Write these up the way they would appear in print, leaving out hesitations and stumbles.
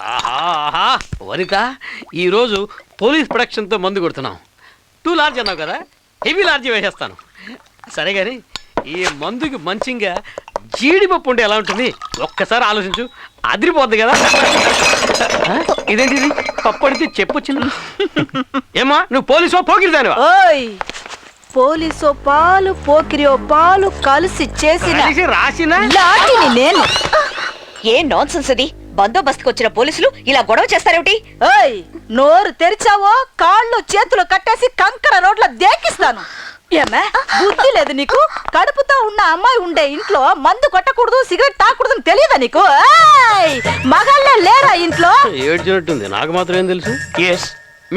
ఆహా వనిత, ఈరోజు పోలీస్ ప్రొడక్షన్తో మందు కొడుతున్నాం. 2 లార్జ్ అన్నావు కదా, హెవీ లార్జ్ వేసేస్తాను. సరే కానీ ఈ మందుకి మంచిగా జీడిపప్పు ఉంటే ఎలా ఉంటుంది ఒక్కసారి ఆలోచించు, అదిరిపోద్ది కదా. ఇదేంటిది పప్పు అడితే చెప్పొచ్చింది. ఏమా నువ్వు పోలీసో పోకిరిదానివా? ఓయ్, పోలీసో పాలు పోకిరియో పాలు కలిసి చేసిన రాసిన లాటిని నేను. ఏం నాన్సెన్స్ అది? బందోబస్తుకు వచ్చిన పోలీసులు ఇలా గొడవ చేస్తారేమిటి? ఓయ్, నోరు తెరిచావో కాళ్ళు చేతులు కట్టేసి కంకర రోడ్ల దేకిస్తాను. ఏమే బుద్ధి లేదు నీకు? కడుపుతో ఉన్న అమ్మాయి ఉండే ఇంట్లో మందు కొట్టకూడదు, సిగరెట్ తాకూడదు తెలియదా నీకు? మగాళ్ళే లేరా ఇంట్లో? ఏడ్చినట్టుంది, నాకు మాత్రం ఏం తెలుసు. ఎస్,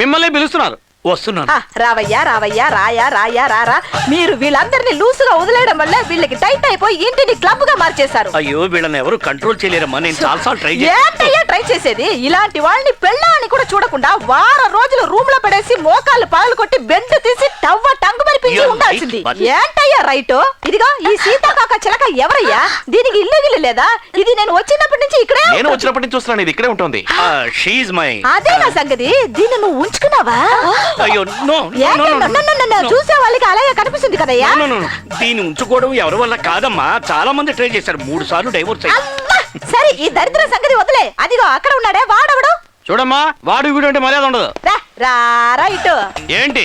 మిమ్మల్ని పిలుస్తున్నారు. వస్తున్నాను. రావయ్యా రావయ్యా, రాయా రాయా రారా. మీరు వీళ్ళందరినీ లూసుగా వదిలేయడం వల్ల వీళ్ళకి టైట్ అయిపోయి ఇంటిని క్లబ్ గా మార్చేశారు. అయ్యో, వీళ్ళని ఎవరు కంట్రోల్ చేయలేరమ్మా. నేను చాలాసార్లు ట్రై ఏంటయ్యా ట్రై చేసేది? ఇలాంటి వాళ్ళని పెళ్ళాన్ని కూడా చూడకుండా వారం రోజులు రూమ్ లో పడేసి మోకాళ్ళు పగలు కొట్టి బెండ్ తీసి టవ్వ టంగు మరిపించి ఉండాల్సింది. ఏంటయ్యా రైట్? ఇదిగో ఈ సీతాకాక చిలక ఎవరయ్యా? దీనికి ఇల్లు గిల్లు లేదా? ఇది నేను వచ్చినప్పటి నుంచి ఇక్కడే. నేను వచ్చినప్పటి నుంచి వస్తున్నాను, ఇది ఇక్కడే ఉంటుంది. She is my. అదే నా సంగతి. దీన్ని నువ్వు ఉంచుకున్నావా? అయ్యో నో, చూసే వాళ్ళకి అలాగే కనిపిస్తుంది కదయ్యా. దీన్ని ఉంచుకోవడం ఎవరి వల్ల కాదమ్మా. చాలా మంది ట్రై చేశారు, 3 సార్లు డైవోర్స్ అయ్యి. అమ్మా! సరే ఈ దరిద్ర సంగతి వదిలే. అదిగో అక్కడ ఉన్నాడే వాడవడు. చూడమ్మా, వాడు వీడు అంటే మర్యాద ఉండదు. రైట్ ఏంటి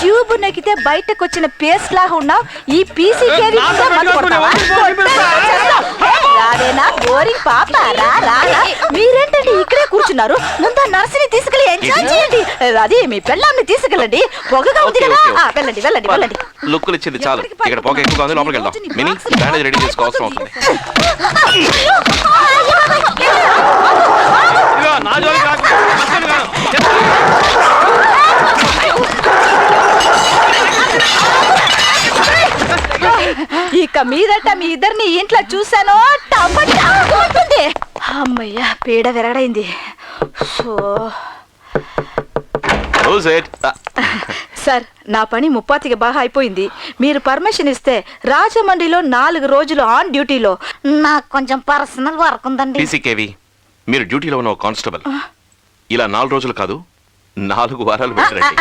ట్యూబ్ నొక్కితే బయటకు వచ్చిన పేస్ట్ లాగా ఉన్నావు. ఈ పీసీ రావేనా బోరింగ్ పాప? రా. మీరేంటండి ఇక్కడే కూర్చున్నారు? ముందు నర్సుని తీసుకెళ్ళి ఎంజాయ్ చేయండి. అది మీ పెళ్ళాన్ని తీసుకెళ్ళండి. పొగగా ఉంది కదా. వెళ్ళండి. లుక్కులు ఇచ్చింది చాలు. ఇక్కడ పొగ ఎక్కువగా ఉంది, లోపలికి వెళ్దాం. మినీ బ్యాండేజ్ రెడీ చేసుకోవాల్సిన అవుతుంది. ఇదిగో, నా జోలికి రాకు. మస్తు కాదు. ఇక మీదట మీ ఇద్దరిని ఇంట్లో చూసానో ఉంటుంది. అమ్మయ్యా, పీడ విరగడైంది. సో సార్, నా పని ముప్పాతికి బాగా అయిపోయింది. మీరు పర్మిషన్ ఇస్తే రాజమండ్రిలో 4 రోజులు ఆన్ డ్యూటీలో నాకు కొంచెం పర్సనల్ వర్క్ ఉందండి. పీసీకేవి, మీరు డ్యూటీలో ఉన్న కానిస్టేబుల్. ఇలా 4 రోజులు కాదు, 4 వారాలు పెట్టండి.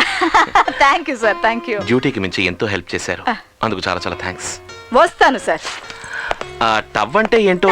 Thank you sir, thank you. డ్యూటీకి మించి ఎంతో హెల్ప్ చేశారు, అందుకు చాలా చాలా థ్యాంక్స్. వస్తాను సార్. టవ్ అంటే ఏంటో